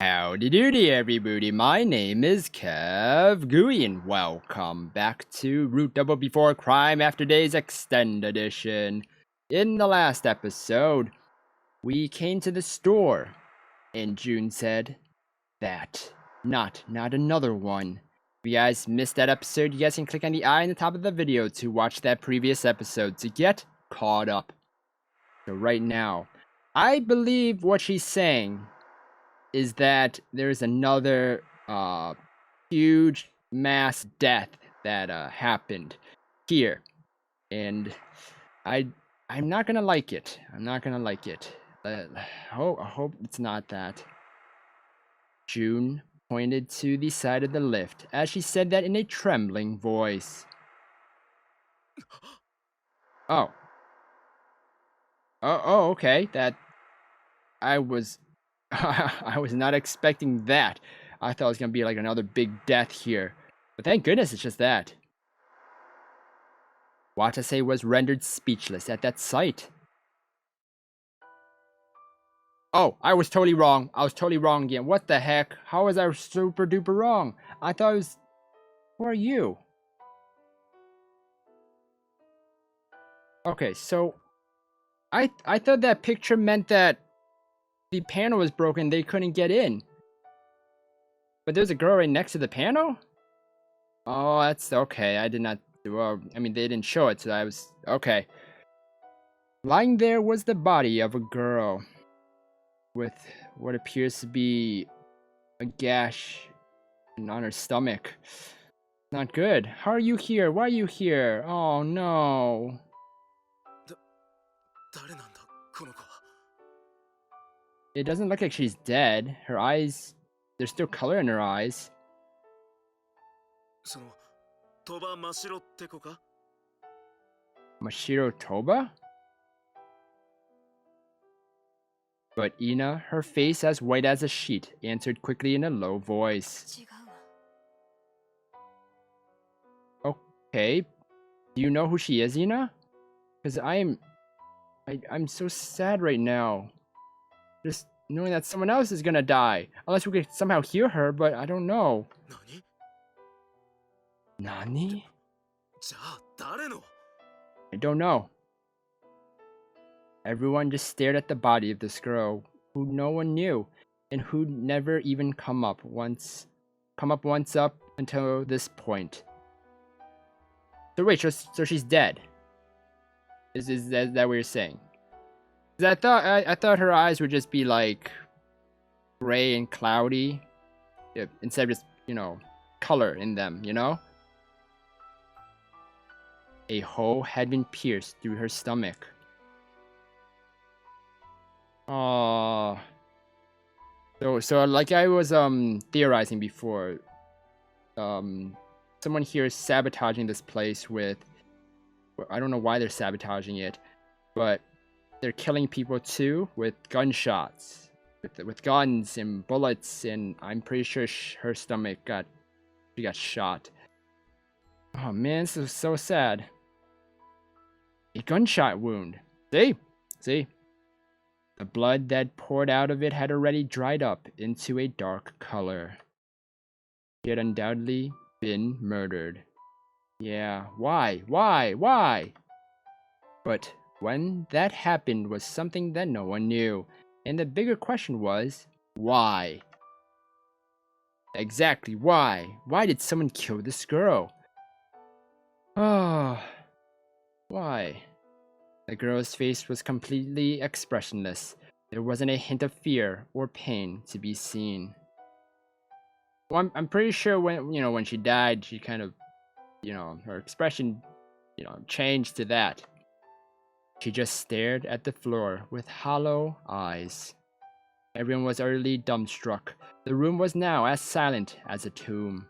Howdy doody everybody, my name is KevGuuey and welcome back to Root Double Before Crime After Days Xtend Edition. In the last episode, we came to the store and June said that, not another one. If you guys missed that episode, you guys can click on the eye in the top of the video to watch that previous episode to get caught up. So right now, I believe what she's saying is that there's another huge mass death that happened here, and I'm not gonna like it. I'm not gonna like it. I hope it's not that. June pointed to the side of the lift as she said that in a trembling voice. Oh, okay. That I was I was not expecting that. I thought it was gonna be like another big death here. But thank goodness it's just that. Watase was rendered speechless at that sight. Oh, I was totally wrong. I was totally wrong again. What the heck? How was I super duper wrong? I thought it was... Who are you? Okay, so... I thought that picture meant that the panel was broken, they couldn't get in. But there's a girl right next to the panel? Oh, that's okay. I did not... Well, I mean, they didn't show it, so I was... Okay. Lying there was the body of a girl with what appears to be a gash on her stomach. Not good. How are you here? Why are you here? Oh, no. It doesn't look like she's dead. Her eyes... There's still color in her eyes. Mashiro Toba? But Ina, her face as white as a sheet, answered quickly in a low voice. Okay. Do you know who she is, Ina? Because I'm so sad right now. Just knowing that someone else is gonna die. Unless we could somehow heal her, but I don't know. Nani? I don't know. Everyone just stared at the body of this girl who no one knew and who'd never even come up once up until this point. So wait, so she's dead. Is that what you're saying? 'Cause I thought her eyes would just be like gray and cloudy, instead of just, you know, color in them, you know? A hole had been pierced through her stomach. Oh. So like I was theorizing before, someone here is sabotaging this place with, I don't know why they're sabotaging it, but they're killing people too with gunshots, with guns and bullets, and I'm pretty sure her stomach got shot. Oh man, this is so sad. A gunshot wound. See? The blood that poured out of it had already dried up into a dark color. She had undoubtedly been murdered. Yeah, why? But when that happened was something that no one knew, and the bigger question was, why? Exactly, why? Why did someone kill this girl? Oh, why? The girl's face was completely expressionless. There wasn't a hint of fear or pain to be seen. Well, I'm pretty sure when she died, she kind of, her expression, changed to that. She just stared at the floor with hollow eyes. Everyone was utterly dumbstruck. The room was now as silent as a tomb.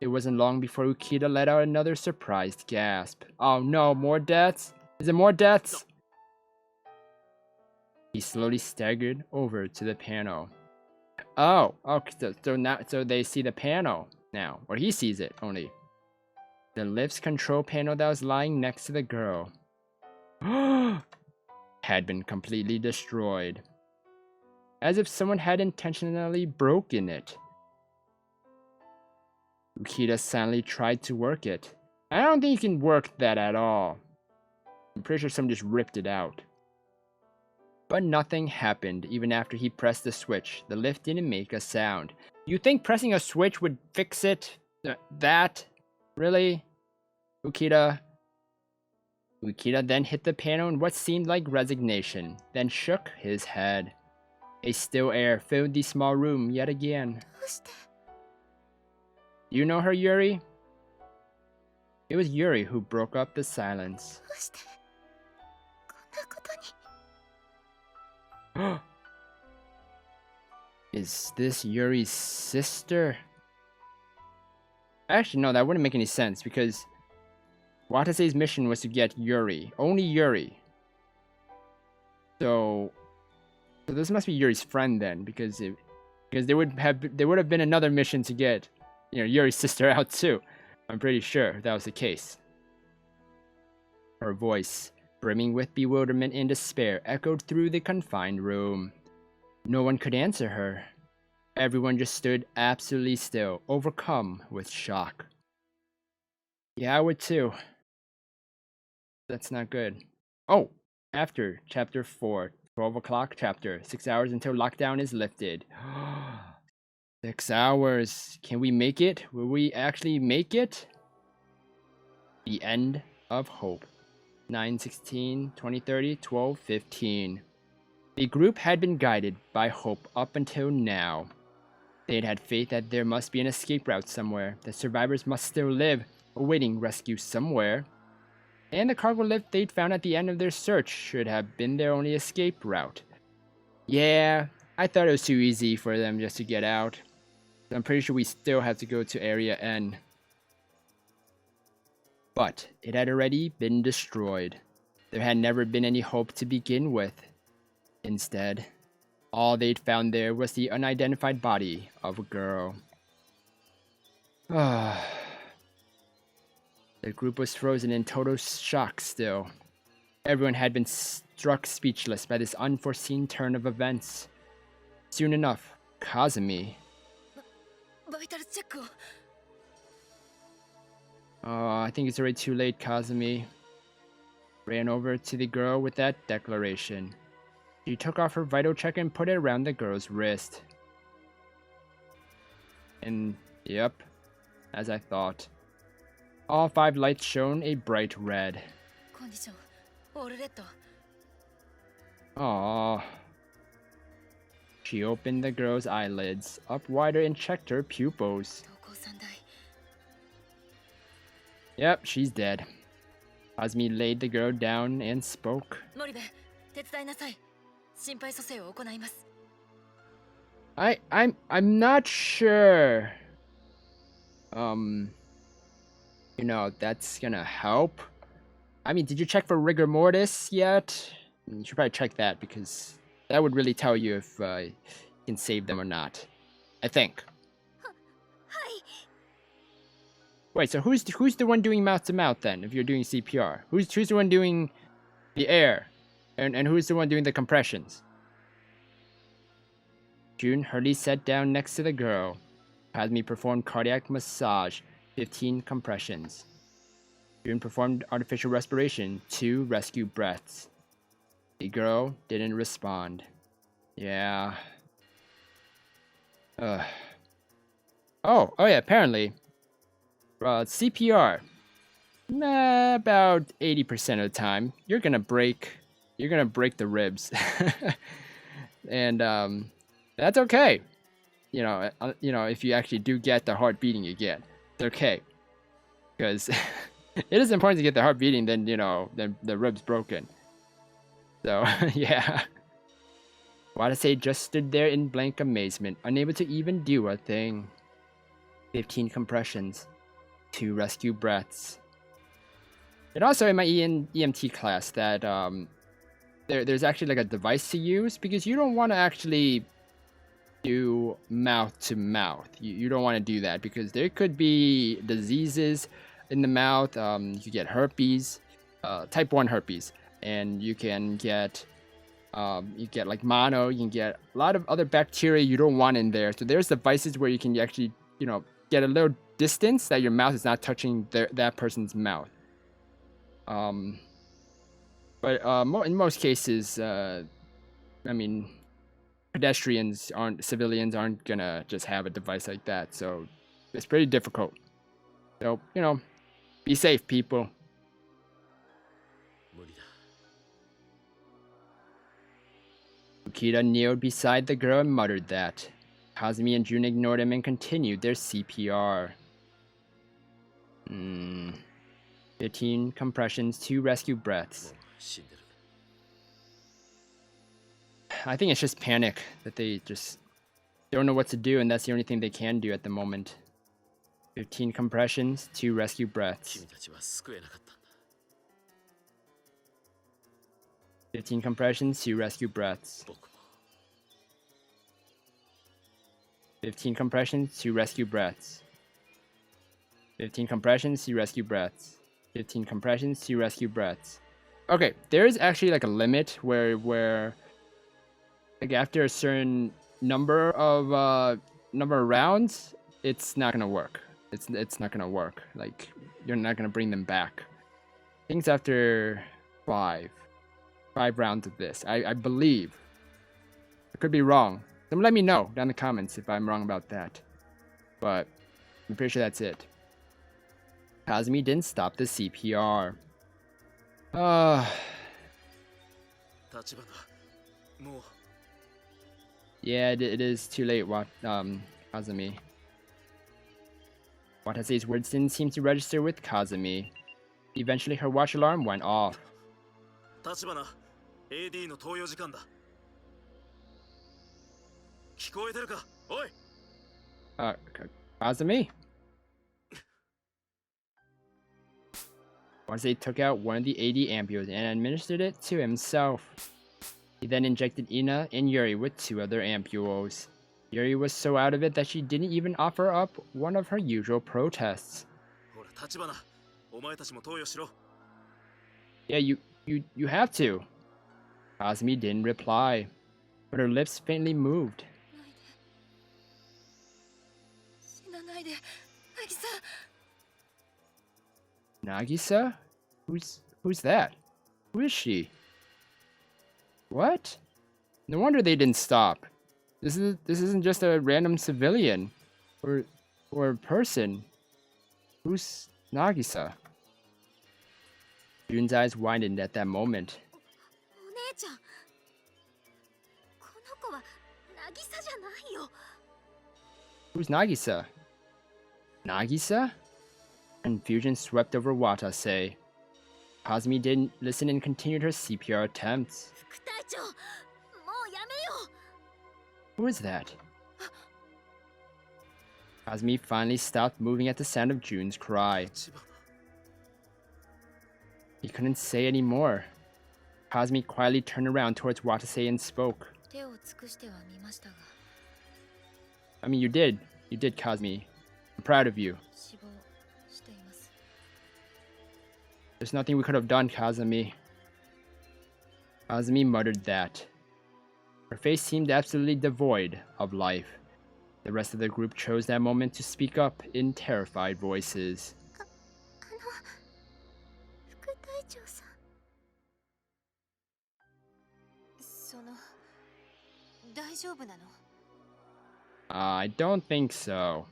It wasn't long before Ukita let out another surprised gasp. Oh no, more deaths? Is it more deaths? He slowly staggered over to the panel. Oh, okay, so they see the panel now, or he sees it only. The lift's control panel that was lying next to the girl had been completely destroyed. as if someone had intentionally broken it. Ukita silently tried to work it. I don't think you can work that at all. I'm pretty sure someone just ripped it out. But nothing happened even after he pressed the switch. The lift didn't make a sound. You think pressing a switch would fix it? That? Really? Ukita then hit the panel in what seemed like resignation, then shook his head. A still air filled the small room yet again. You know her, Yuri? It was Yuri who broke up the silence. Is this Yuri's sister? Actually, no, that wouldn't make any sense because Watase's mission was to get Yuri. Only Yuri. So this must be Yuri's friend then, because there would have been another mission to get, Yuri's sister out too. I'm pretty sure that was the case. Her voice, brimming with bewilderment and despair, echoed through the confined room. No one could answer her. Everyone just stood absolutely still, overcome with shock. Yeah, I would too. That's not good. Oh, after Chapter 4, 12 o'clock chapter, 6 hours until lockdown is lifted. 6 hours. Can we make it? Will we actually make it? The end of hope. 9/16/2030, 12:15. The group had been guided by hope up until now. They had had faith that there must be an escape route somewhere, that survivors must still live, awaiting rescue somewhere. And the cargo lift they'd found at the end of their search should have been their only escape route. Yeah, I thought it was too easy for them just to get out. I'm pretty sure we still have to go to Area N. But it had already been destroyed. There had never been any hope to begin with. Instead, all they'd found there was the unidentified body of a girl. The group was frozen in total shock still. Everyone had been struck speechless by this unforeseen turn of events. Soon enough, Kazami... I think it's already too late, Kazami. Ran over to the girl with that declaration. She took off her vital check and put it around the girl's wrist. And, yep, as I thought. All 5 lights shone a bright red. Aww. She opened the girl's eyelids up wider and checked her pupils. Yep, she's dead. Kazami laid the girl down and spoke. I'm not sure. That's gonna help. I mean, did you check for rigor mortis yet? You should probably check that because that would really tell you if you can save them or not. I think. Wait, so who's the one doing mouth to mouth then? If you're doing CPR, who's the one doing the air, and who's the one doing the compressions? June hurriedly sat down next to the girl. Kazami performed cardiac massage, 15 compressions. June performed artificial respiration, 2 rescue breaths. The girl didn't respond. Yeah. Oh yeah, apparently. CPR. About 80% of the time, you're gonna break the ribs. And that's okay. If you actually do get the heart beating again, it's okay. Because it is important to get the heart beating than the ribs broken. So, yeah. Watase just stood there in blank amazement, unable to even do a thing. 15 compressions, 2 rescue breaths. And also in my EMT class that there's actually like a device to use because you don't want to actually do mouth to mouth. You don't want to do that because there could be diseases in the mouth. You could get herpes, type 1 herpes, and you can get You get like mono, you can get a lot of other bacteria you don't want in there. So there's devices where you can actually, get a little distance that your mouth is not touching that person's mouth. But in most cases, I mean, civilians aren't gonna just have a device like that. So it's pretty difficult. So, be safe, people. Ukita kneeled beside the girl and muttered that. Kazami and Jun ignored him and continued their CPR. 15 compressions, 2 rescue breaths. I think it's just panic that they just don't know what to do, and that's the only thing they can do at the moment. 15 compressions, 2 rescue breaths. 15 compressions, 2 rescue breaths. 15 compressions, 2 rescue breaths. 15 compressions, 2 rescue breaths. 15 compressions, 2 rescue breaths. Okay, there is actually like a limit where like after a certain number of rounds, it's not gonna work. It's not gonna work. Like, you're not gonna bring them back. I think it's after 5 rounds of this. I believe. I could be wrong. Someone let me know down in the comments if I'm wrong about that. But I'm pretty sure that's it. Kazami didn't stop the CPR. Yeah, it is too late, Kazami. Watase's words didn't seem to register with Kazami. Eventually, her watch alarm went off. Tachibana, AD の投与時間だ。聞こえてるか? Oi! Kazami? Watase took out one of the AD ampules and administered it to himself. He then injected Ina and Yuri with 2 other ampules. Yuri was so out of it that she didn't even offer up one of her usual protests. Yeah, you have to. Kazami didn't reply, but her lips faintly moved. Nagisa? Who's that? Who is she? What? No wonder they didn't stop. This isn't just a random civilian or person. Who's Nagisa? Jun's eyes widened at that moment. Who's Nagisa? Nagisa? Confusion swept over Watase. Kazami didn't listen and continued her CPR attempts. Who is that? Kazami finally stopped moving at the sound of Jun's cry. He couldn't say any more. Kazami quietly turned around towards Watase and spoke. I mean, you did, Kazami. I'm proud of you. There's nothing we could have done, Kazami. Kazami muttered that. Her face seemed absolutely devoid of life. The rest of the group chose that moment to speak up in terrified voices. I don't think so.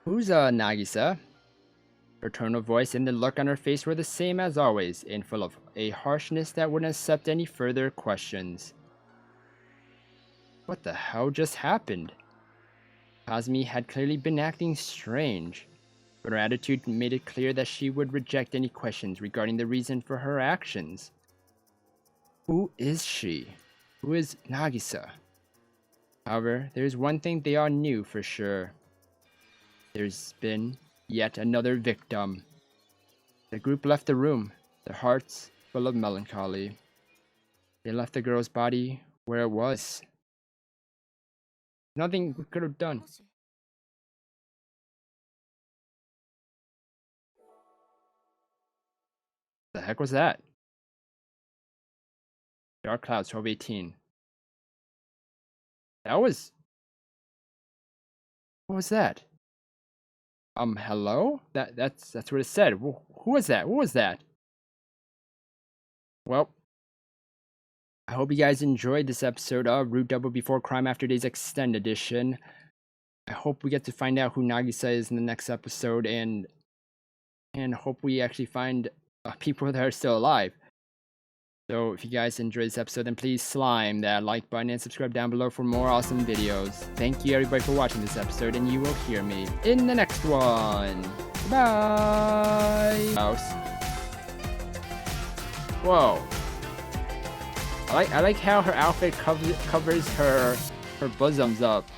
Who's Nagisa? Her tone of voice and the look on her face were the same as always, and full of a harshness that wouldn't accept any further questions. What the hell just happened? Kazami had clearly been acting strange, but her attitude made it clear that she would reject any questions regarding the reason for her actions. Who is she? Who is Nagisa? However, there's one thing they all knew for sure. There's been yet another victim. The group left the room, their hearts full of melancholy. They left the girl's body where it was. Nothing we could have done. The heck was that? Dark Clouds 1218. That was. What was that? Hello? That's what it said. Who was that? What was that? Well, I hope you guys enjoyed this episode of Root Double Before Crime After Days Extend Edition. I hope we get to find out who Nagisa is in the next episode, and hope we actually find people that are still alive. So if you guys enjoyed this episode, then please slime that like button and subscribe down below for more awesome videos. Thank you everybody for watching this episode, and you will hear me in the next one. Bye. Mouse. Whoa. I like how her outfit covers her bosoms up.